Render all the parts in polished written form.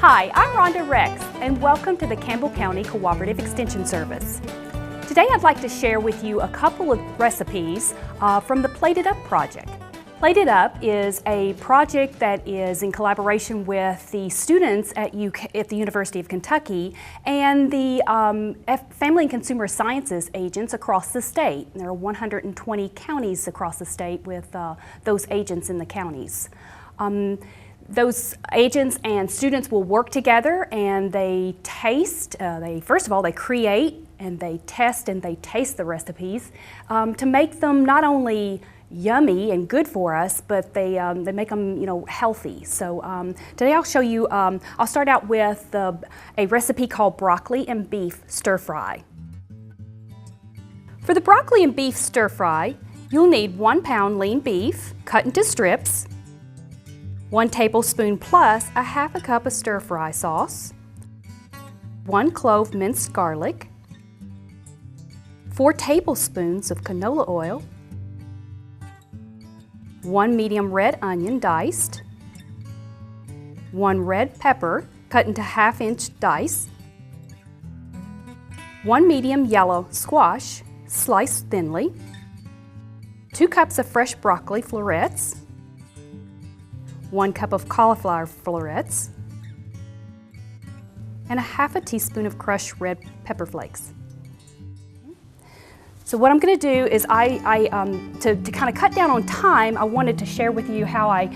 Hi, I'm Rhonda Rex, and welcome to the Campbell County Cooperative Extension Service. Today I'd like to share with you a couple of recipes from the Plate It Up project. Plate It Up is a project that is in collaboration with the students at the University of Kentucky and the Family and Consumer Sciences agents across the state. There are 120 counties across the state with those agents in the counties. Those agents and students will work together and they taste, first of all they create and they test and they taste the recipes to make them not only yummy and good for us, but they make them healthy. So today I'll show you, I'll start out with a recipe called broccoli and beef stir fry. For the broccoli and beef stir fry, you'll need 1 pound lean beef cut into strips, 1 tablespoon plus a half a cup of stir-fry sauce, 1 clove minced garlic, 4 tablespoons of canola oil, 1 medium red onion diced, 1 red pepper cut into 1/2-inch dice, 1 medium yellow squash sliced thinly, 2 cups of fresh broccoli florets, 1 cup of cauliflower florets, and a 1/2 teaspoon of crushed red pepper flakes. So what I'm going to do is to kind of cut down on time, I wanted to share with you how I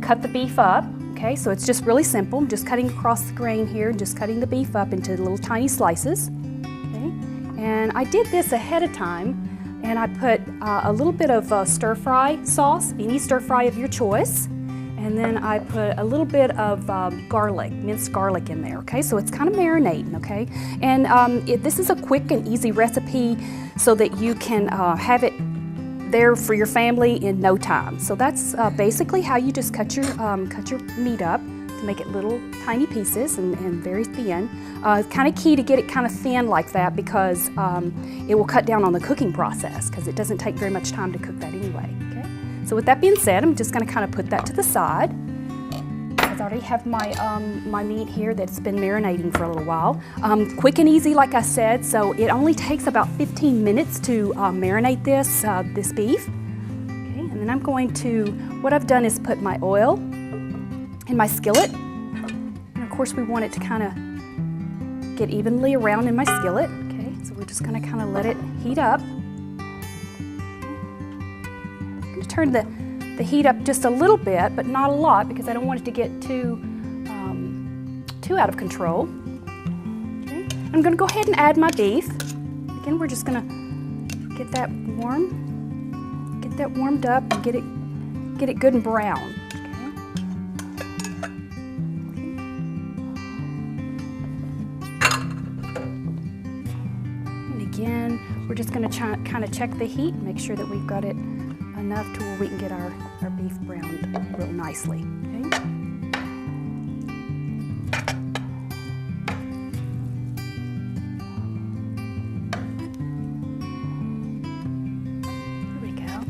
cut the beef up. Okay, so it's just really simple. I'm just cutting across the grain here and just cutting the beef up into little tiny slices. Okay, and I did this ahead of time, and I put a little bit of stir-fry sauce, any stir-fry of your choice. And then I put a little bit of garlic, minced garlic in there, okay? So it's kind of marinating, okay? And this is a quick and easy recipe so that you can have it there for your family in no time. So that's basically how you just cut your meat up to make it little tiny pieces and very thin. It's kind of key to get it kind of thin like that because it will cut down on the cooking process because it doesn't take very much time to cook that anyway. So with that being said, I'm just going to kind of put that to the side. I already have my meat here that's been marinating for a little while. Quick and easy, like I said, so it only takes about 15 minutes to marinate this beef. Okay, and then I'm going to, what I've done is put my oil in my skillet. And of course we want it to kind of get evenly around in my skillet. Okay, so we're just going to kind of let it heat up. Turn the heat up just a little bit, but not a lot because I don't want it to get too out of control. Okay. I'm going to go ahead and add my beef. Again, we're just going to get that warmed up and get it good and brown. Okay. And again, we're just going to kind of check the heat, make sure that we've got it enough to where we can get our beef browned real nicely. Okay? There we go.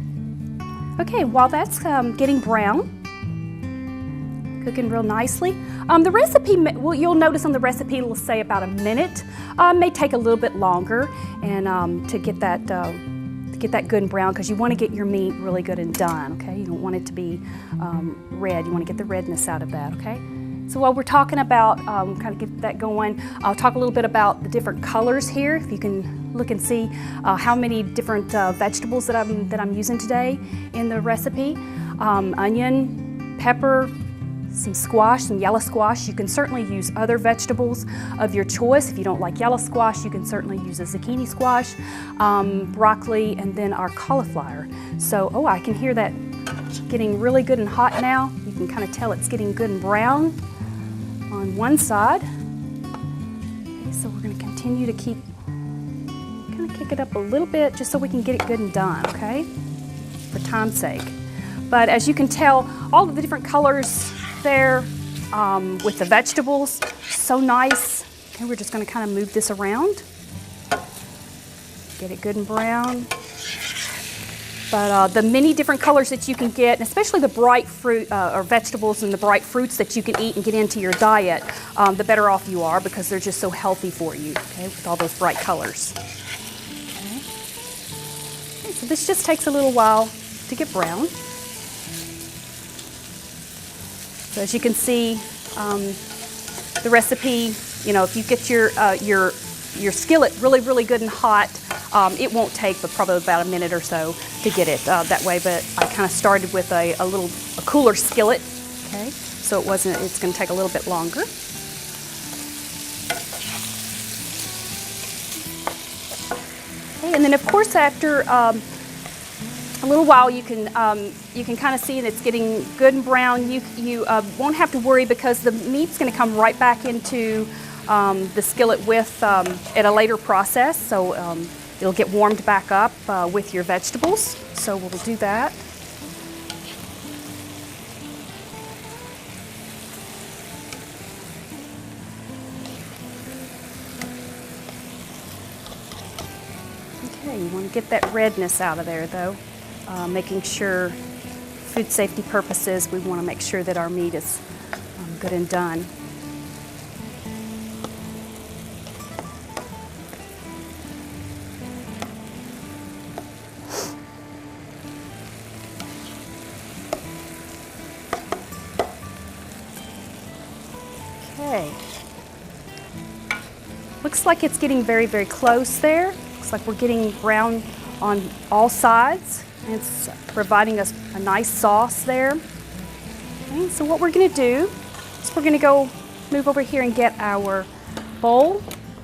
Okay, while that's getting brown, cooking real nicely, the recipe, you'll notice on the recipe it'll say about a minute. May take a little bit longer and to get that good and brown because you want to get your meat really good and done, okay? You don't want it to be red. You want to get the redness out of that, okay? So while we're talking about kind of get that going, I'll talk a little bit about the different colors here. If you can look and see how many different vegetables that I'm using today in the recipe. Onion, pepper, some squash, some yellow squash. You can certainly use other vegetables of your choice. If you don't like yellow squash, you can certainly use a zucchini squash, broccoli, and then our cauliflower. So, I can hear that getting really good and hot now. You can kind of tell it's getting good and brown on one side. Okay, so we're going to continue to keep back it up a little bit just so we can get it good and done, okay? For time's sake. But as you can tell, all of the different colors there with the vegetables, so nice. Okay, we're just going to kind of move this around. Get it good and brown. But the many different colors that you can get, and especially the bright fruit or vegetables and the bright fruits that you can eat and get into your diet, the better off you are because they're just so healthy for you, okay, with all those bright colors. Okay. Okay, so this just takes a little while to get brown. So as you can see, the recipe, you know, if you get your skillet really good and hot, it won't take but probably about a minute or so to get it that way. But I kind of started with a cooler skillet, okay? So it's going to take a little bit longer. Okay, and then of course after a little while, you can kind of see that it's getting good and brown. You won't have to worry because the meat's going to come right back into the skillet with at a later process. So it'll get warmed back up with your vegetables. So we'll do that. Okay, you want to get that redness out of there though. Making sure, food safety purposes, we want to make sure that our meat is good and done. Okay. Looks like it's getting very close there. Looks like we're getting brown on all sides. It's providing us a nice sauce there. Okay, so what we're going to do is we're going to go move over here and get our bowl.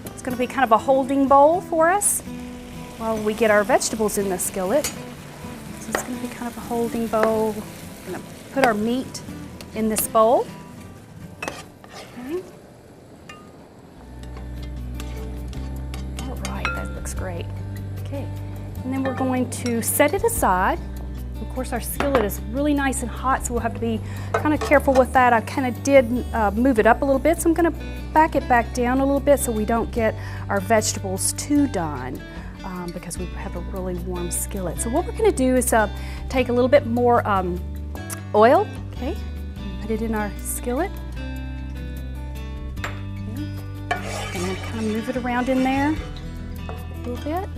It's going to be kind of a holding bowl for us while we get our vegetables in the skillet. So it's going to be kind of a holding bowl. We're going to put our meat in this bowl. Okay. All right, that looks great. Okay. And then we're going to set it aside. Of course, our skillet is really nice and hot, so we'll have to be kind of careful with that. I kind of did move it up a little bit, so I'm going to back it back down a little bit so we don't get our vegetables too done because we have a really warm skillet. So what we're going to do is take a little bit more oil, okay, and put it in our skillet. Okay. And then kind of move it around in there a little bit.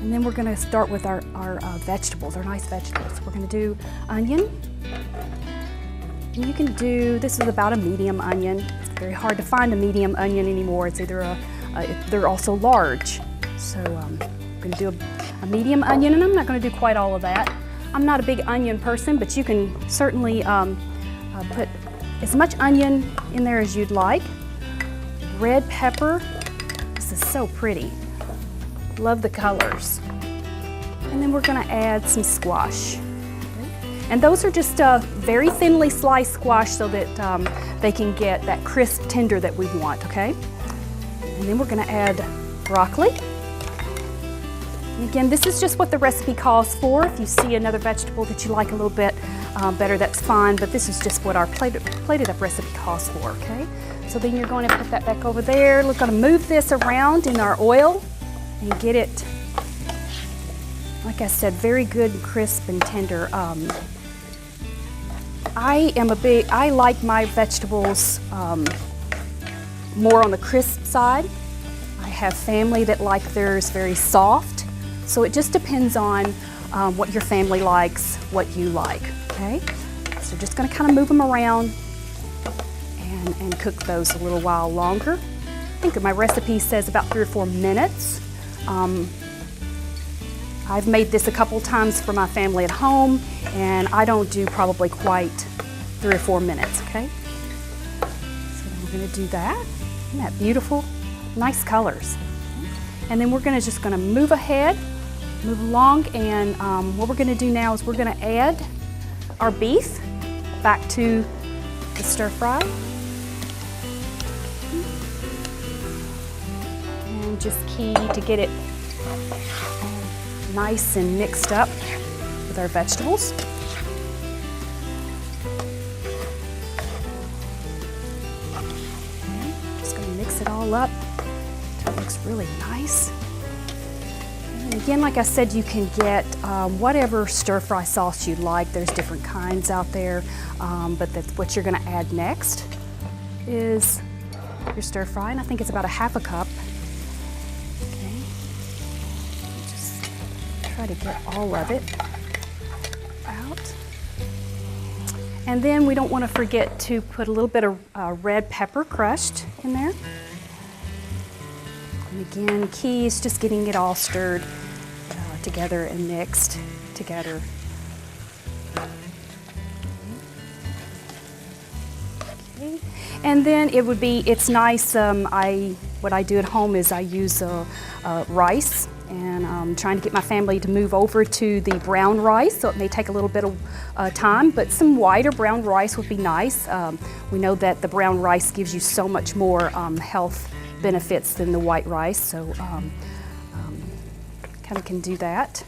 And then we're going to start with our vegetables, our nice vegetables. We're going to do onion. And you can do, this is about a medium onion. It's very hard to find a medium onion anymore. It's either they're also large. So I'm going to do a medium onion, and I'm not going to do quite all of that. I'm not a big onion person, but you can certainly put as much onion in there as you'd like. Red pepper. This is so pretty. Love the colors. And then we're going to add some squash. And those are just very thinly sliced squash so that they can get that crisp tender that we want, okay? And then we're going to add broccoli. And again, this is just what the recipe calls for. If you see another vegetable that you like a little bit better, that's fine, but this is just what our plated up recipe calls for, okay? So then you're going to put that back over there. We're going to move this around in our oil and get it, like I said, very good and crisp and tender. I like my vegetables more on the crisp side. I have family that like theirs very soft, so it just depends on what your family likes, what you like, okay? So just gonna kind of move them around and cook those a little while longer. I think my recipe says about 3 or 4 minutes. I've made this a couple times for my family at home, and I don't do probably quite 3 or 4 minutes, okay? So then we're gonna do that. Isn't that beautiful? Nice colors. And then we're just gonna move ahead, move along, and what we're gonna do now is we're gonna add our beef back to the stir fry. And just key to get it Nice and mixed up with our vegetables. Okay, just going to mix it all up until it looks really nice. And again, like I said, you can get whatever stir-fry sauce you'd like. There's different kinds out there, but that's what you're going to add next is your stir-fry, and I think it's about 1/2 cup. Okay, just try to get all of it out. And then we don't want to forget to put a little bit of red pepper crushed in there. And again, key is just getting it all stirred together and mixed together. Okay. And then it's nice, what I do at home is I use rice, and I'm trying to get my family to move over to the brown rice, so it may take a little bit of time, but some whiter brown rice would be nice. We know that the brown rice gives you so much more health benefits than the white rice, so kind of can do that.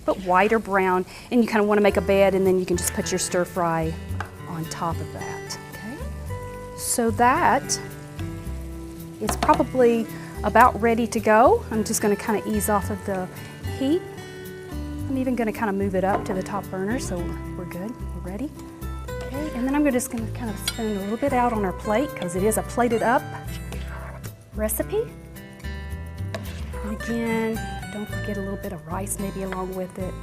But white or brown, and you kind of want to make a bed, and then you can just put your stir fry on top of that. Okay, so that is probably about ready to go. I'm just going to kind of ease off of the heat. I'm even going to kind of move it up to the top burner, so we're good, we're ready. Okay, and then I'm just going to kind of spin a little bit out on our plate because it is a plated up recipe. And again, don't forget a little bit of rice maybe along with it.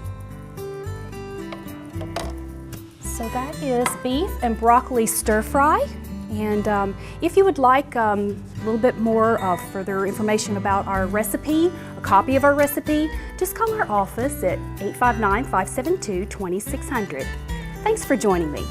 So that is beef and broccoli stir fry. And if you would like a little bit more further information about our recipe, a copy of our recipe, just call our office at 859-572-2600. Thanks for joining me.